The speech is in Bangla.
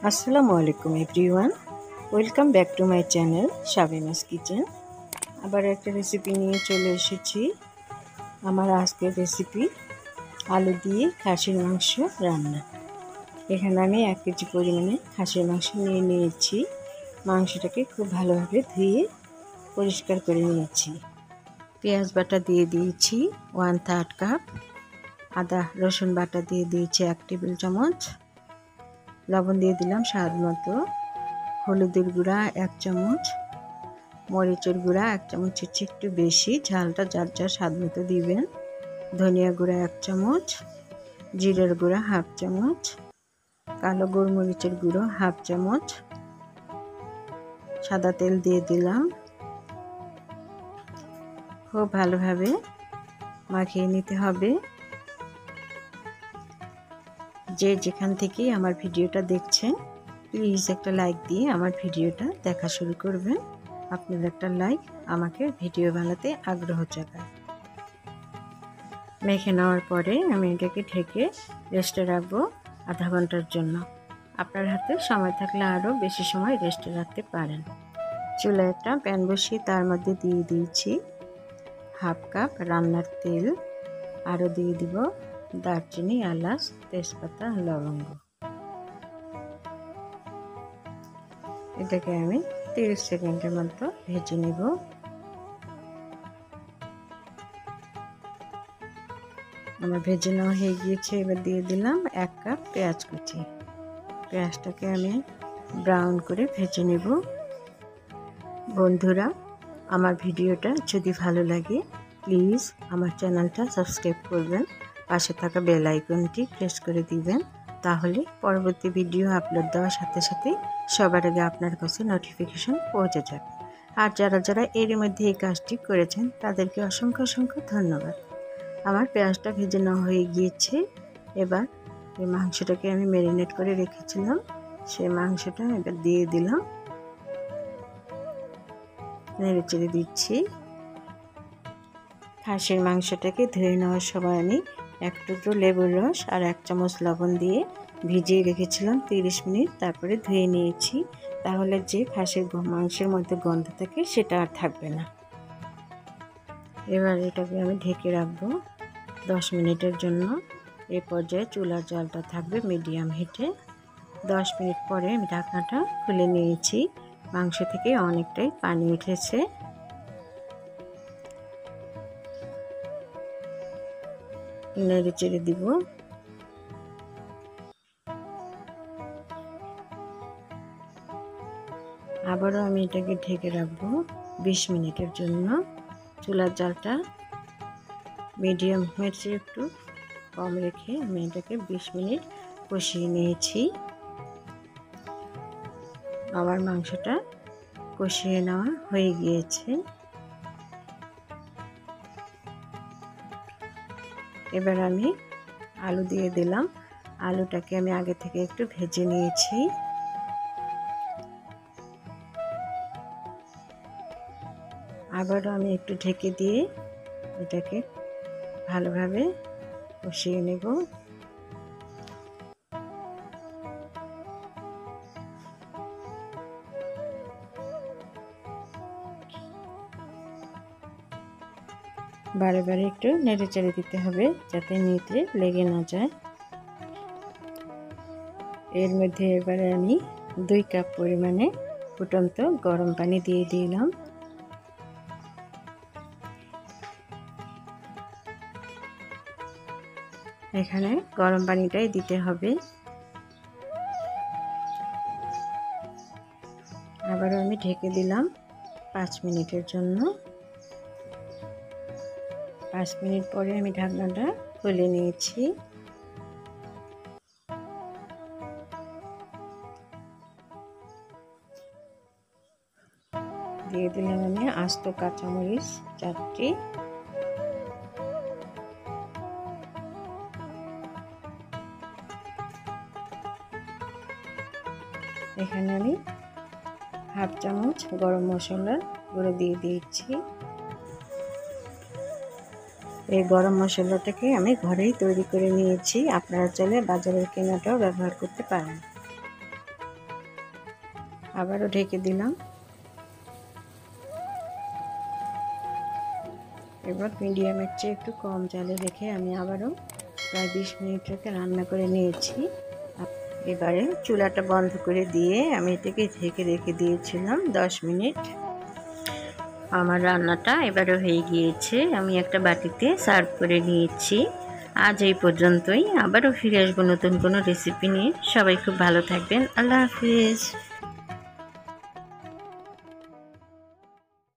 আসসালামু আলাইকুম everyone, welcome back to my channel Shabina's kitchen. আবার একটা রেসিপি নিয়ে চলে এসেছি। আমার আজকের রেসিপি আলু দিয়ে খাসির মাংস রান্না। এখানে আমি 1 কেজি পরিমাণে খাসির মাংস নিয়ে নিয়েছি। মাংসটাকে খুব ভালোভাবে ধুয়ে পরিষ্কার করে নিয়েছি। পেঁয়াজ বাটা দিয়ে দিয়েছি 1/3 কাপ, আদা রসুন বাটা দিয়ে দিয়েছি 1 টেবিল চামচ, লবণ দিয়ে দিলাম স্বাদ মতো, হলুদের গুঁড়া 1 চামচ, মরিচের গুঁড়া 1 চামচের চেয়ে একটু বেশি, ঝালটা যার যার স্বাদ মতো দিবেন, ধনিয়া গুঁড়া 1 চামচ, জিরার গুঁড়া 1/2 চামচ, কালো গোলমরিচের গুঁড়ো 1/2 চামচ, সাদা তেল দিয়ে দিলাম। খুব ভালোভাবে মাখিয়ে নিতে হবে। যে যেখান থেকে আমার ভিডিওটা দেখছেন প্লিজ একটা লাইক দিয়ে আমার ভিডিওটা দেখা শুরু করবেন। আপনার একটা লাইক আমাকে ভিডিও বানাতে আগ্রহ জাগায়। মেখে নেওয়ার পরে আমি এটাকে ঢেকে রেস্টে রাখবো আধা ঘন্টার জন্য। আপনার হাতে সময় থাকলে আরও বেশি সময় রেস্টে রাখতে পারেন। চুলায় একটা প্যান বসিয়ে তার মধ্যে দিয়ে দিয়েছি 1/2 কাপ রান্নার তেল, আরও দিয়ে দিব দারচিনি, এলাচ, তেজপাতা, লবঙ্গ। এটাকে আমি 30 সেকেন্ডের মতো ভেজে নেব। আমার ভেজে নেওয়া হয়ে গিয়েছে। এবার দিয়ে দিলাম 1 কাপ পেঁয়াজ কুচি। পেঁয়াজটাকে আমি ব্রাউন করে ভেজে নেব। বন্ধুরা, আমার ভিডিওটা যদি ভালো লাগে প্লিজ আমার চ্যানেলটা সাবস্ক্রাইব করবেন, পাশে থাকা বেল আইকনটি প্রেস করে দিবেন, তাহলে পরবর্তী ভিডিও আপলোড দেওয়ার সাথে সাথে সবার আগে আপনার কাছে নোটিফিকেশন পৌঁছে যাবে। আর যারা যারা এর মধ্যে এই কাজটি করেছেন তাদেরকে অসংখ্য অসংখ্য ধন্যবাদ। আমার পেঁয়াজটা ভেজে নেওয়া হয়ে গিয়েছে। এবার এই মাংসটাকে আমি ম্যারিনেট করে রেখেছিলাম, সেই মাংসটা এবার দিয়ে দিলাম, নেড়ে চেড়ে দিচ্ছি। খাসির মাংসটাকে ধুয়ে নেওয়ার সময় আমি 1 টুকরো লেবুর রস আর 1 চামচ লবণ দিয়ে ভিজিয়ে রেখেছিলাম 30 মিনিট, তারপরে ধুয়ে নিয়েছি। তাহলে যে খাসির মাংসের মধ্যে গন্ধ থাকে সেটা আর থাকবে না। এবার এটাকে আমি ঢেকে রাখবো 10 মিনিটের জন্য। এই পর্যায়ে চুলার জালটা থাকবে মিডিয়াম হিটে। 10 মিনিট পরে আমি ঢাকনাটা খুলে নিয়েছি। মাংস থেকে অনেকটাই পানি উঠেছে। নেড়ে চেড়ে দিব। আবারও আমি এটাকে ঢেকে রাখবো 20 মিনিটের জন্য। চুলার জালটা মিডিয়াম হয়েছে, একটু কম রেখে আমি এটাকে 20 মিনিট কষিয়ে নিয়েছি। আমার মাংসটা কষিয়ে নেওয়া হয়ে গিয়েছে। এবার আমি আলু দিয়ে দিলাম। আলুটাকে আমি আগে থেকে একটু ভেজে নিয়েছি। আবারও আমি একটু ঢেকে দিয়ে এটাকে ভালোভাবে কষিয়ে নেব। বারে বারে একটু নেড়ে চেড়ে দিতে হবে যাতে নিচে লেগে না যায়। এর মধ্যে এবারে আমি 2 কাপ পরিমাণে ফুটন্ত গরম পানি দিয়ে দিলাম। এখানে গরম পানিটাই দিতে হবে। আবারও আমি ঢেকে দিলাম 5 মিনিটের জন্য। 5 মিনিট পরে আমি ঢাকনাটা খুলে নিয়েছি। দিয়ে দিলাম আমি আস্ত কাঁচামরিচ 4টি। এখানে আমি 1/2 চামচ গরম মশলার গুঁড়ো দিয়ে দিয়েছি। এই গরম মশলাটাকে আমি ঘরেই তৈরি করে নিয়েছি, আপনারা চাইলে বাজারের কেনাটাও ব্যবহার করতে পারেন। আবারও ঢেকে দিলাম। এবার মিডিয়ামের চেয়ে একটু কম জালে রেখে আমি আবারও প্রায় 20 মিনিট রেখে রান্না করে নিয়েছি। এবারে চুলাটা বন্ধ করে দিয়ে আমি এটাকে ঢেকে রেখে দিয়েছিলাম 10 মিনিট। আমার রান্নাটা এবারে হয়ে গিয়েছে, আমি একটা বাটিতে সার্ভ করে নিয়েছি। আজ এই পর্যন্তই, আবারও ফিরে আসবো নতুন কোনো রেসিপি নিয়ে। সবাই খুব ভালো থাকবেন। আল্লাহ হাফিজ।